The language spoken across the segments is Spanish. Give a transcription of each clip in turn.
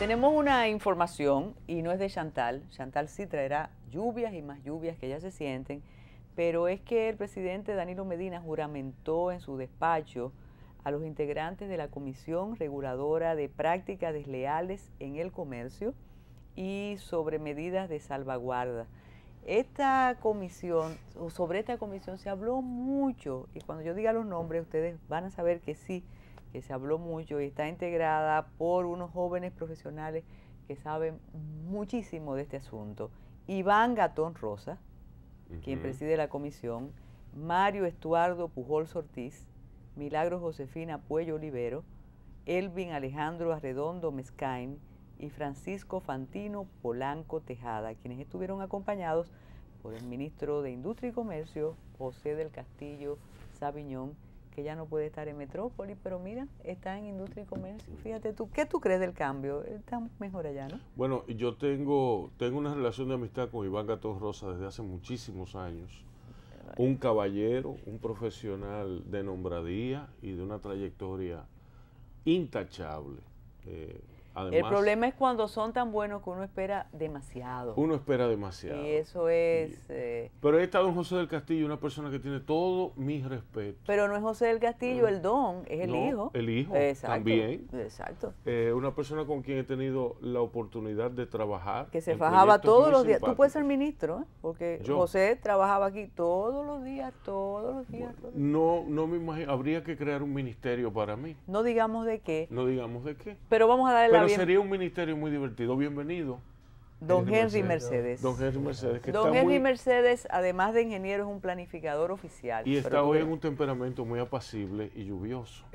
Tenemos una información y no es de Chantal. Chantal sí traerá lluvias y más lluvias que ya se sienten, pero es que el presidente Danilo Medina juramentó en su despacho a los integrantes de la Comisión Reguladora de Prácticas Desleales en el Comercio y sobre medidas de salvaguarda. Sobre esta comisión se habló mucho, y cuando yo diga los nombres ustedes van a saber que sí, que se habló mucho, y está integrada por unos jóvenes profesionales que saben muchísimo de este asunto. Iván Gatón Rosa, quien preside la comisión, Mario Estuardo Pujols Ortiz, Milagro Josefina Puello Olivero, Elvin Alejandro Arredondo Mescain y Francisco Fantino Polanco Tejada, quienes estuvieron acompañados por el ministro de Industria y Comercio, José del Castillo Sabiñón, que ya no puede estar en Metrópoli, pero mira, está en Industria y Comercio. Fíjate tú, ¿qué tú crees del cambio? Está mejor allá, ¿no? Bueno, yo tengo una relación de amistad con Iván Gatón Rosa desde hace muchísimos años. Un caballero, un profesional de nombradía y de una trayectoria intachable. Además, el problema es cuando son tan buenos que uno espera demasiado. Uno espera demasiado. Y eso es... pero está don José del Castillo, una persona que tiene todo mi respeto. Pero no es José del Castillo el don, es el hijo. El hijo, exacto, también. Exacto. Una persona con quien he tenido la oportunidad de trabajar. Que se fajaba todos los días. Tú puedes ser ministro, ¿eh? Porque yo, José trabajaba aquí todos los días, todos los días. Bueno, no me imagino, habría que crear un ministerio para mí. No digamos de qué. No digamos de qué. Pero vamos a darle la bienvenida. Sería un ministerio muy divertido. Bienvenido. Don Henry Mercedes. Don Henry Mercedes. Don Henry Mercedes, además de ingeniero, es un planificador oficial. Y está hoy en un temperamento muy apacible y lluvioso.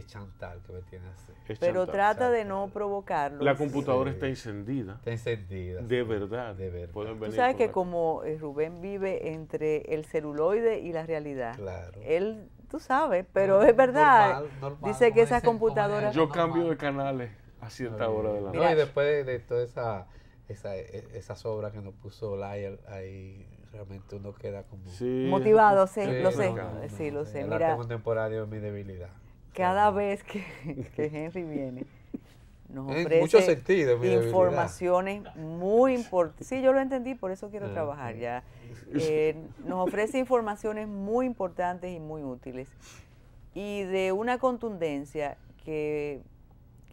Chantal que me tiene así. Pero trata de no provocarlo. La computadora está encendida. Está encendida. De verdad. De verdad. Pueden venir. Tú sabes que como Rubén vive entre el celuloide y la realidad. Claro. Él, tú sabes, pero es verdad. Normal, dice que esas computadoras... Yo cambio de canales a cierta hora de la noche. No, y después de toda esas obras que nos puso Lyle, ahí realmente uno queda como... Sí, motivado, sí, lo sé. Sí, lo sé. El arte contemporáneo es mi debilidad. Cada vez que Henry viene, nos ofrece en muchos sentidos, informaciones muy importantes. Sí, yo lo entendí, por eso quiero trabajar ya. Nos ofrece informaciones muy importantes y muy útiles. Y de una contundencia que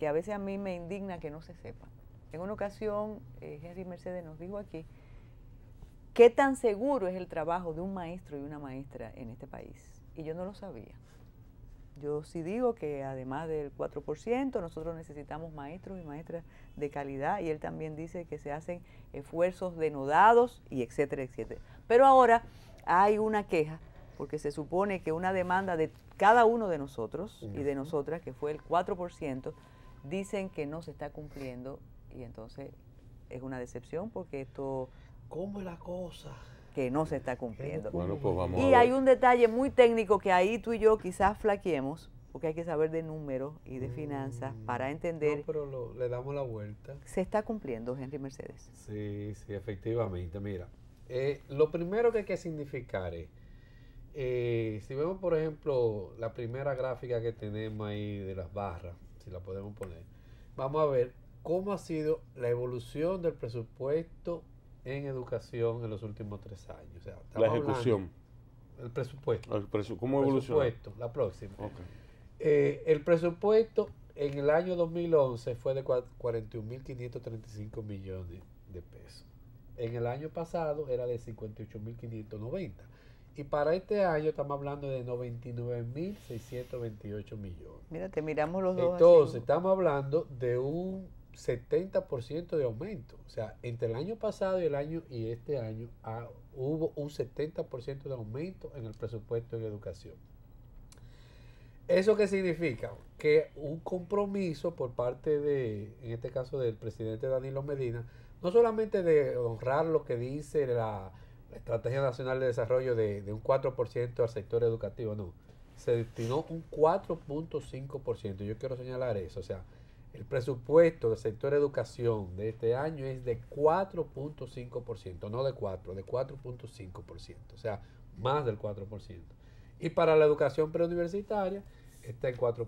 a veces a mí me indigna que no se sepa. En una ocasión, Henry Mercedes nos dijo aquí, ¿qué tan seguro es el trabajo de un maestro y una maestra en este país? Y yo no lo sabía. Yo sí digo que además del 4%, nosotros necesitamos maestros y maestras de calidad, y él también dice que se hacen esfuerzos denodados y etcétera, etcétera. Pero ahora hay una queja, porque se supone que una demanda de cada uno de nosotros y de nosotras, que fue el 4%, dicen que no se está cumpliendo, y entonces es una decepción porque esto... ¿Cómo es la cosa? Que no se está cumpliendo. Bueno, pues vamos y hay un detalle muy técnico que ahí tú y yo quizás flaqueemos, porque hay que saber de números y de finanzas para entender. No, pero le damos la vuelta. ¿Se está cumpliendo, Henry Mercedes? Sí, efectivamente. Mira, lo primero que hay que significar es, si vemos por ejemplo la primera gráfica que tenemos ahí de las barras, si la podemos poner, vamos a ver cómo ha sido la evolución del presupuesto en educación en los últimos 3 años. O sea, la ejecución. El presupuesto. ¿Cómo evolucionó? El presupuesto, la próxima. Okay. El presupuesto en el año 2011 fue de 41.535 millones de pesos. En el año pasado era de 58.590. Y para este año estamos hablando de 99.628 millones. Mira, te miramos los dos. Entonces, estamos hablando de un 70% de aumento. O sea, entre el año pasado y este año hubo un 70% de aumento en el presupuesto en educación. ¿Eso qué significa? Que un compromiso por parte de, en este caso del presidente Danilo Medina, no solamente de honrar lo que dice la Estrategia Nacional de Desarrollo de un 4% al sector educativo, no. Se destinó un 4.5%. Yo quiero señalar eso. O sea, el presupuesto del sector educación de este año es de 4.5%, no de 4, de 4.5%, o sea, más del 4%. Y para la educación preuniversitaria está en 4%.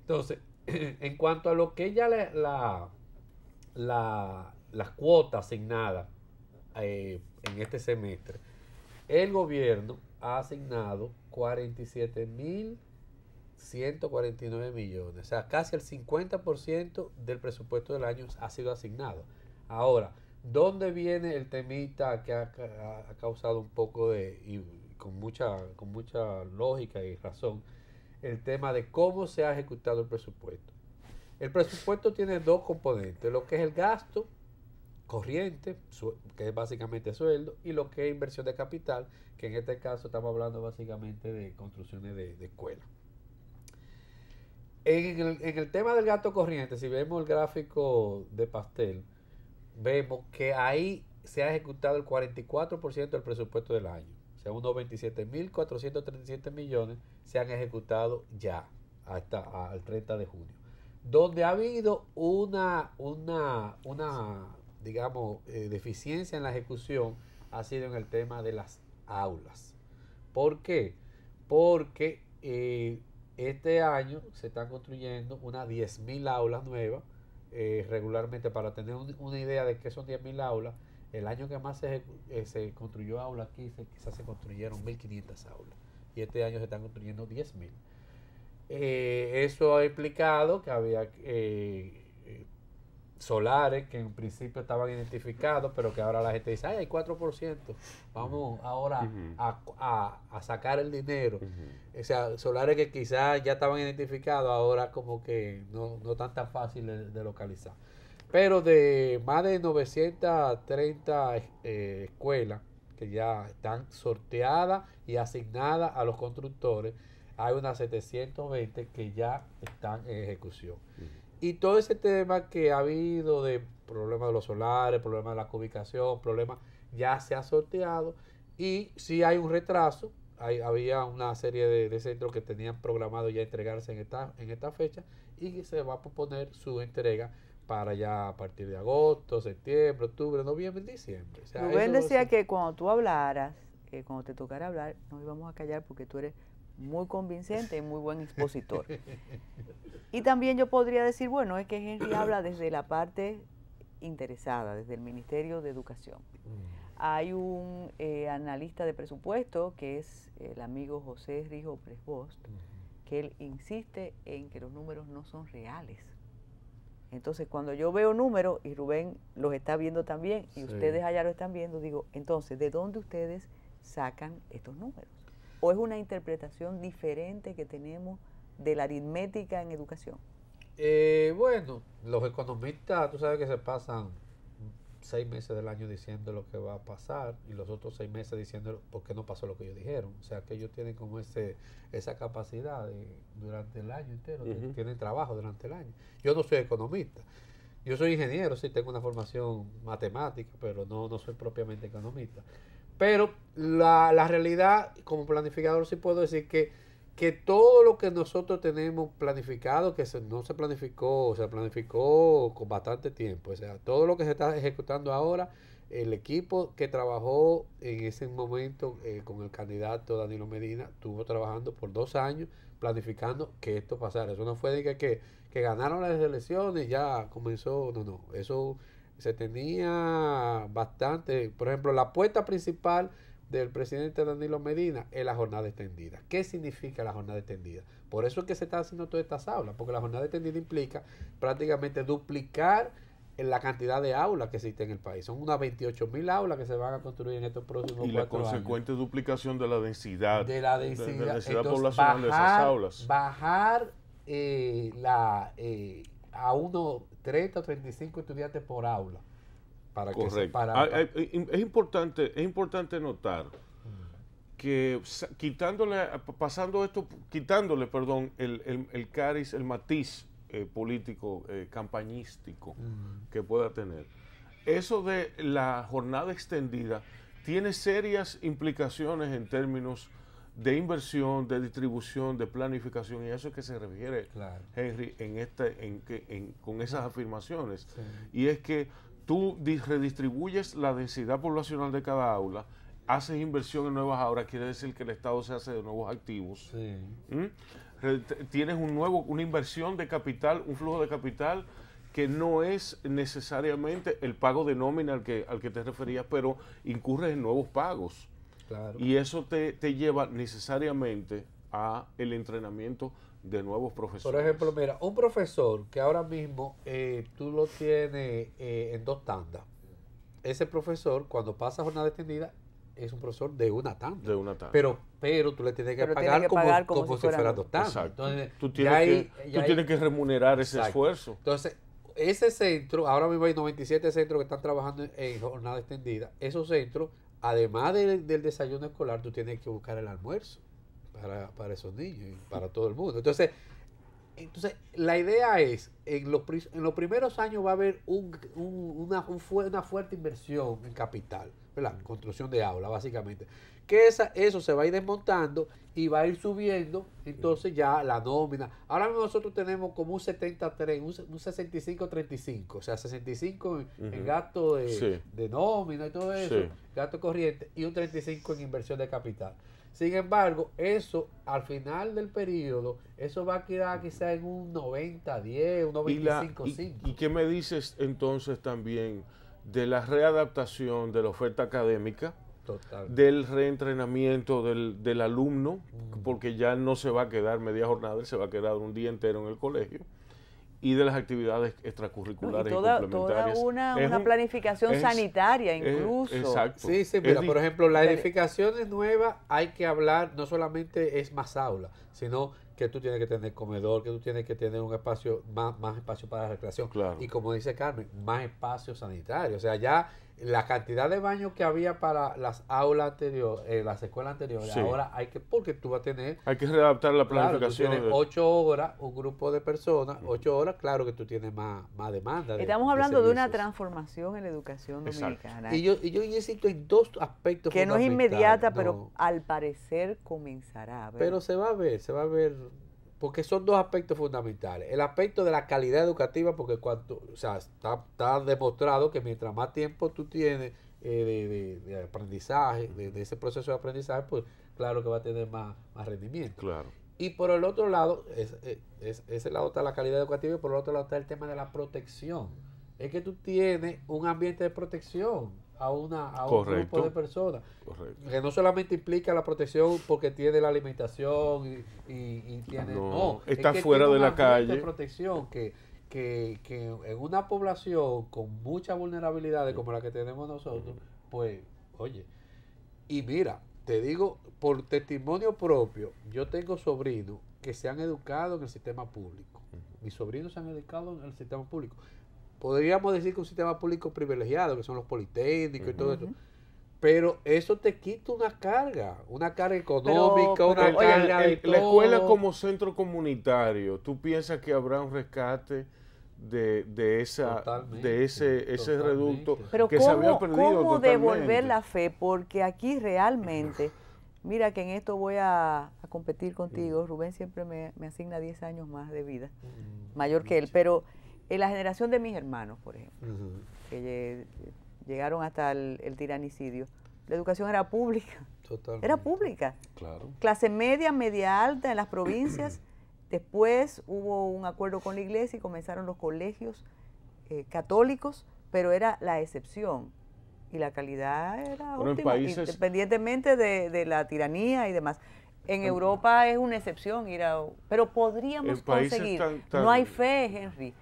Entonces, en cuanto a lo que ya las cuotas asignadas en este semestre, el gobierno ha asignado 47.149 millones, o sea, casi el 50% del presupuesto del año ha sido asignado. Ahora, ¿dónde viene el temita que ha causado un poco y con mucha lógica y razón, el tema de cómo se ha ejecutado el presupuesto? El presupuesto tiene dos componentes, lo que es el gasto corriente, que es básicamente sueldo, y lo que es inversión de capital, que en este caso estamos hablando básicamente de construcciones de escuelas. En el tema del gasto corriente, si vemos el gráfico de pastel, vemos que ahí se ha ejecutado el 44% del presupuesto del año. O sea, unos 27.437 millones se han ejecutado ya hasta al 30 de junio. Donde ha habido una digamos, deficiencia en la ejecución ha sido en el tema de las aulas. ¿Por qué? Porque este año se están construyendo unas 10.000 aulas nuevas. Regularmente, para tener una idea de qué son 10.000 aulas, el año que más se construyó aulas aquí, quizás se construyeron 1.500 aulas. Y este año se están construyendo 10.000. Eso ha implicado que había solares que en principio estaban identificados, pero que ahora la gente dice, ay, hay 4%, vamos ahora a sacar el dinero. O sea, solares que quizás ya estaban identificados, ahora como que no tan fáciles de localizar. Pero de más de 930 escuelas que ya están sorteadas y asignadas a los constructores, hay unas 720 que ya están en ejecución. Y todo ese tema que ha habido de problemas de los solares, problemas de la ubicación, problemas, ya se ha sorteado. Y sí hay un retraso. Había una serie de centros que tenían programado ya entregarse en esta fecha, y se va a proponer su entrega para ya a partir de agosto, septiembre, octubre, noviembre, diciembre. O sea, Rubén decía que cuando tú hablaras, cuando te tocara hablar, nos íbamos a callar porque tú eres muy convincente y muy buen expositor. Y también yo podría decir, bueno, es que Henry habla desde la parte interesada, desde el Ministerio de Educación. Hay un analista de presupuesto, que es el amigo José Rijo Presbost, que él insiste en que los números no son reales. Entonces, cuando yo veo números, y Rubén los está viendo también, y ustedes allá lo están viendo, digo, entonces, ¿de dónde ustedes sacan estos números? ¿O es una interpretación diferente que tenemos de la aritmética en educación? Bueno, los economistas, tú sabes que se pasan 6 meses del año diciendo lo que va a pasar, y los otros 6 meses diciendo por qué no pasó lo que ellos dijeron. O sea, que ellos tienen como esa capacidad durante el año entero, tienen trabajo durante el año. Yo no soy economista. Yo soy ingeniero, sí, tengo una formación matemática, pero no soy propiamente economista. Pero la realidad, como planificador, sí puedo decir que todo lo que nosotros tenemos planificado, que no se planificó, se planificó con bastante tiempo. O sea, todo lo que se está ejecutando ahora, el equipo que trabajó en ese momento con el candidato Danilo Medina, estuvo trabajando por 2 años planificando que esto pasara. Eso no fue de que ganaron las elecciones y ya comenzó, no, eso se tenía bastante. Por ejemplo, la apuesta principal del presidente Danilo Medina es la jornada extendida. ¿Qué significa la jornada extendida? Por eso es que se está haciendo todas estas aulas, porque la jornada extendida implica prácticamente duplicar la cantidad de aulas que existen en el país. Son unas 28.000 aulas que se van a construir en estos próximos 4 años. Y la consecuente duplicación de la densidad. De la densidad, entonces, bajar, poblacional de esas aulas. Bajar a unos 30 o 35 estudiantes por aula. Correcto. Es importante notar que quitándole el cariz, el matiz político, campañístico que pueda tener, eso de la jornada extendida tiene serias implicaciones en términos de inversión, de distribución, de planificación, y a eso es que se refiere Henry con esas afirmaciones. Sí. Y es que tú redistribuyes la densidad poblacional de cada aula, haces inversión en nuevas aulas, quiere decir que el Estado se hace de nuevos activos. Sí. tienes una inversión de capital, un flujo de capital que no es necesariamente el pago de nómina al que te referías, pero incurres en nuevos pagos. Claro. Y eso te lleva necesariamente a el entrenamiento de nuevos profesores. Por ejemplo, mira, un profesor que ahora mismo tú lo tienes en 2 tandas. Ese profesor, cuando pasa jornada extendida, es un profesor de una tanda. De una tanda. Pero tú le tienes que pagar como si fueran 2 tandas. Exacto. Entonces, Tú tienes que remunerar ese esfuerzo. Entonces, ese centro, ahora mismo hay 97 centros que están trabajando en jornada extendida. Esos centros, además del desayuno escolar, tú tienes que buscar el almuerzo para esos niños y para todo el mundo. Entonces, la idea es, en los primeros años va a haber una fuerte inversión en capital, ¿verdad? Construcción de aula, básicamente. Que eso se va a ir desmontando y va a ir subiendo, entonces ya la nómina. Ahora mismo nosotros tenemos como un 70-3, un 65-35, o sea, 65 en gasto de nómina y todo eso, gasto corriente, y un 35 en inversión de capital. Sin embargo, eso al final del periodo, eso va a quedar quizá en un 90-10, un 95-5. ¿Y qué me dices entonces también de la readaptación de la oferta académica? Total. Del reentrenamiento del alumno, porque ya no se va a quedar media jornada, se va a quedar un día entero en el colegio, y de las actividades extracurriculares y complementarias. Toda una planificación sanitaria incluso. Exacto. Sí, mira, por ejemplo, las edificaciones nuevas hay que hablar, no solamente es más aula, sino que tú tienes que tener comedor, que tú tienes que tener un espacio, más espacio para la recreación. Claro. Y como dice Carmen, más espacio sanitario. O sea, ya la cantidad de baños que había para las aulas anteriores, las escuelas anteriores, ahora porque tú vas a tener... Hay que readaptar la planificación. Claro, tú tienes 8 horas, un grupo de personas, 8 horas, claro que tú tienes más demanda. Estamos hablando de una transformación en la educación dominicana. Y yo insisto en 2 aspectos que no es inmediata, pero al parecer comenzará. Pero se va a ver, porque son 2 aspectos fundamentales. El aspecto de la calidad educativa, porque está demostrado que mientras más tiempo tú tienes de aprendizaje, de ese proceso de aprendizaje, pues claro que va a tener más rendimiento. Claro. Y por el otro lado, ese lado está la calidad educativa y por el otro lado está el tema de la protección. Es que tú tienes un ambiente de protección a un grupo de personas. Correcto. Que no solamente implica la protección porque tiene la alimentación y tiene... No, está fuera de la calle. De protección que en una población con muchas vulnerabilidades como la que tenemos nosotros, pues, oye, y mira, te digo, por testimonio propio, yo tengo sobrinos que se han educado en el sistema público. Mis sobrinos se han educado en el sistema público. Podríamos decir que un sistema público privilegiado, que son los politécnicos y todo eso. Pero eso te quita una carga económica, una carga de todo. La escuela como centro comunitario, ¿tú piensas que habrá un rescate de ese reducto pero que se había perdido ¿cómo totalmente? Devolver la fe? Porque aquí realmente, mira que en esto voy a competir contigo, Rubén siempre me asigna 10 años más de vida, mayor que él, pero en la generación de mis hermanos, por ejemplo, que llegaron hasta el tiranicidio, la educación era pública. Totalmente. Era pública. Claro. Clase media, media alta en las provincias. Después hubo un acuerdo con la iglesia y comenzaron los colegios católicos, pero era la excepción. Y la calidad era óptima, independientemente de la tiranía y demás. En Europa es una excepción, pero podríamos conseguir. No hay fe, Henry.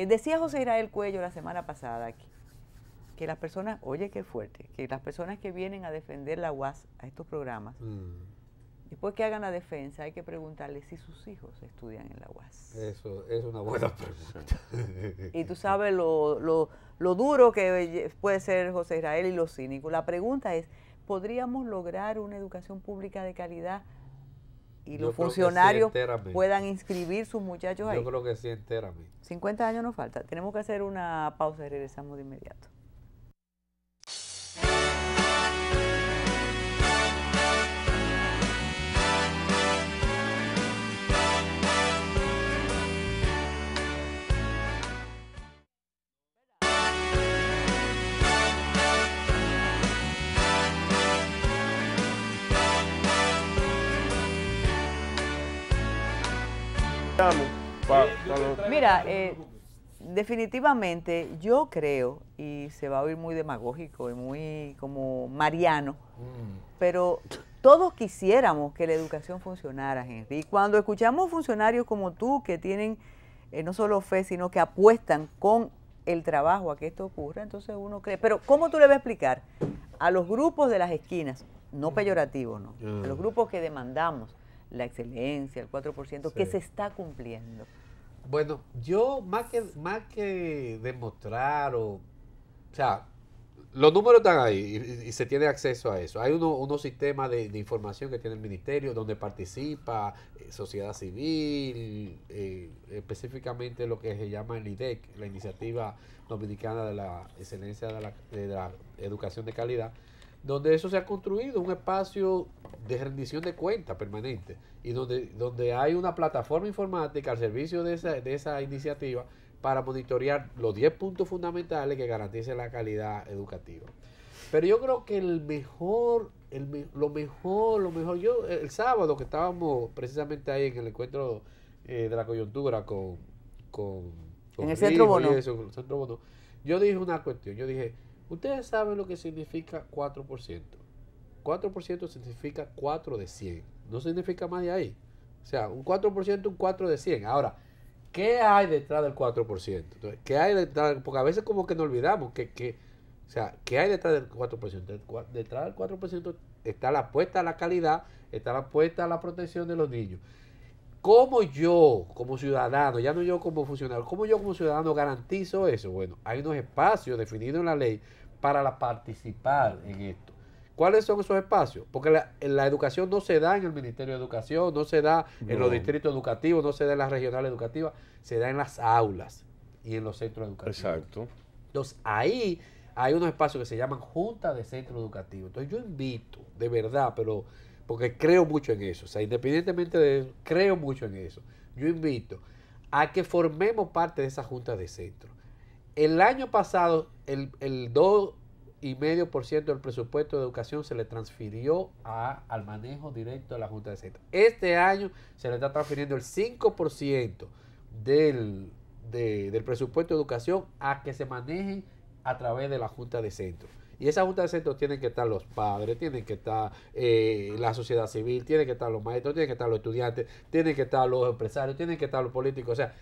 Decía José Israel Cuello la semana pasada aquí, que las personas, oye qué fuerte, que las personas que vienen a defender la UAS a estos programas, después que hagan la defensa hay que preguntarles si sus hijos estudian en la UAS. Eso es una buena pregunta. Y tú sabes lo duro que puede ser José Israel y lo cínico. La pregunta es, ¿podríamos lograr una educación pública de calidad y los funcionarios puedan inscribir sus muchachos ahí? Yo creo que sí, enteramente. 50 años nos falta. Tenemos que hacer una pausa y regresamos de inmediato. Mira, definitivamente yo creo, y se va a oír muy demagógico y muy como mariano, pero todos quisiéramos que la educación funcionara, Henry. Y cuando escuchamos funcionarios como tú que tienen no solo fe, sino que apuestan con el trabajo a que esto ocurra, entonces uno cree. Pero ¿cómo tú le vas a explicar a los grupos de las esquinas, no peyorativos, no, a los grupos que demandamos la excelencia, el 4%, que se está cumpliendo? Bueno, yo más que demostrar o sea, los números están ahí y se tiene acceso a eso. Hay unos sistemas de información que tiene el ministerio donde participa sociedad civil, específicamente lo que se llama el IDEC, la Iniciativa Dominicana de la Excelencia de la Educación de Calidad, donde eso se ha construido un espacio de rendición de cuentas permanente y donde hay una plataforma informática al servicio de esa iniciativa para monitorear los 10 puntos fundamentales que garanticen la calidad educativa. Pero yo creo que lo mejor, yo el sábado que estábamos precisamente ahí en el encuentro de la coyuntura en el Centro Bono. Centro Bono, yo dije una cuestión, yo dije, ustedes saben lo que significa 4%. 4% significa 4 de 100, no significa más de ahí. O sea, un 4%, un 4 de 100. Ahora, ¿qué hay detrás del 4%? Entonces, ¿qué hay detrás? Porque a veces como que nos olvidamos o sea, ¿qué hay detrás del 4%? Detrás del 4% está la apuesta a la calidad, está la apuesta a la protección de los niños. ¿Cómo yo, como ciudadano, ya no yo como funcionario, cómo yo como ciudadano garantizo eso? Bueno, hay unos espacios definidos en la ley para participar en esto. ¿Cuáles son esos espacios? Porque la educación no se da en el Ministerio de Educación, no se da en los distritos educativos, no se da en las regionales educativas, se da en las aulas y en los centros educativos. Exacto. Entonces, ahí hay unos espacios que se llaman juntas de centros educativos. Entonces, yo invito, de verdad, pero porque creo mucho en eso, o sea, independientemente de eso, creo mucho en eso. Yo invito a que formemos parte de esa junta de centro. El año pasado, el 2,5% del presupuesto de educación se le transfirió al manejo directo de la Junta de Centro. Este año se le está transfiriendo el 5% del presupuesto de educación a que se maneje a través de la Junta de Centro. Y esa Junta de Centro tienen que estar los padres, tienen que estar la sociedad civil, tienen que estar los maestros, tienen que estar los estudiantes, tienen que estar los empresarios, tienen que estar los políticos. O sea,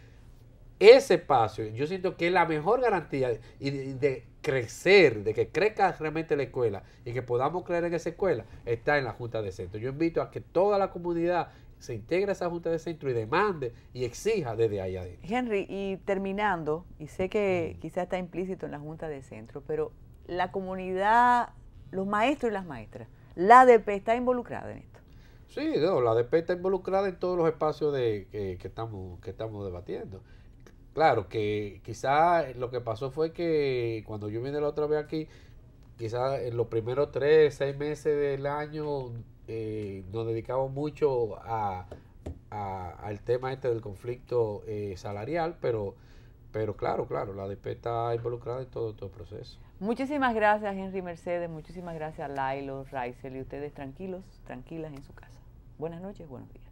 ese espacio, yo siento que es la mejor garantía de crecer, de que crezca realmente la escuela y que podamos creer en esa escuela, está en la Junta de Centro. Yo invito a que toda la comunidad se integre a esa Junta de Centro y demande y exija desde ahí adentro. Henry, y terminando, y sé que quizás está implícito en la Junta de Centro, pero la comunidad, los maestros y las maestras, la ADP está involucrada en esto. Sí, no, la ADP está involucrada en todos los espacios que estamos debatiendo. Claro que quizá lo que pasó fue que cuando yo vine la otra vez aquí, quizá en los primeros 6 meses del año nos dedicamos mucho al tema del conflicto salarial, pero claro, la ADP está involucrada en todo el proceso. Muchísimas gracias, Henry Mercedes, muchísimas gracias, Lailo, Raisel, y ustedes tranquilos, tranquilas en su casa. Buenas noches, buenos días.